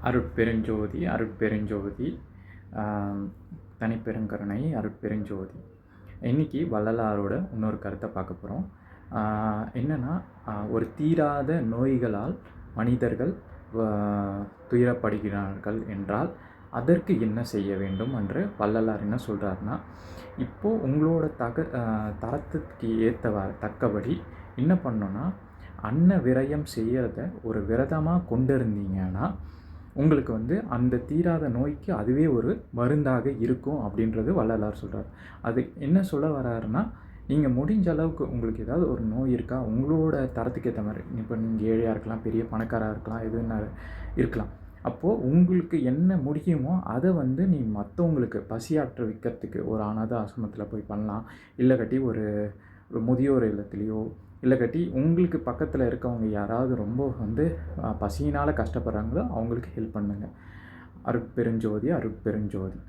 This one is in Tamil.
அருட்பெருஞ்சோதி அருட்பெருஞ்சோதி தனிப்பெருங்கருணை அருட்பெருஞ்சோதி. இன்றைக்கி வள்ளலாரோட இன்னொரு கருத்தை பார்க்க போகிறோம். என்னென்னா, ஒரு தீராத நோய்களால் மனிதர்கள் துயரப்படுகிறார்கள் என்றால் அதற்கு என்ன செய்ய வேண்டும் என்று வள்ளலார் என்ன சொல்கிறாருன்னா, இப்போது உங்களோட தரத்துக்கு தக்கபடி என்ன பண்ணணுன்னா, அன்ன விரயம் செய்கிறத ஒரு விரதமாக கொண்டு இருந்தீங்கன்னா உங்களுக்கு அந்த தீராத நோய்க்கு அதுவே ஒரு மருந்தாக இருக்கும் அப்படின்றது வள்ளலார் சொல்கிறார். அது என்ன சொல்ல வர்றாருன்னா, நீங்கள் முடிஞ்ச அளவுக்கு உங்களுக்கு ஏதாவது ஒரு நோய் இருக்கா, உங்களோட தரத்துக்கு ஏற்ற மாதிரி, இப்போ நீங்கள் ஏழையாக இருக்கலாம், பெரிய பணக்காராக இருக்கலாம், எதுனா இருக்கலாம். அப்போது உங்களுக்கு என்ன முடியுமோ அதை நீ மற்றவங்களுக்கு பசியாற்ற வைக்கிறதுக்கு ஒரு அனாதை ஆசிரமத்தில் போய் பண்ணலாம். இல்லைக்காட்டி ஒரு முதியோர் இல்லத்துலேயோ, இல்லைக்காட்டி உங்களுக்கு பக்கத்தில் இருக்கவங்க யாராவது ரொம்ப பசியினால் கஷ்டப்படுறாங்களோ அவங்களுக்கு ஹெல்ப் பண்ணுங்கள். அருட்பெருஞ்சோதி அருட்பெருஞ்சோதி.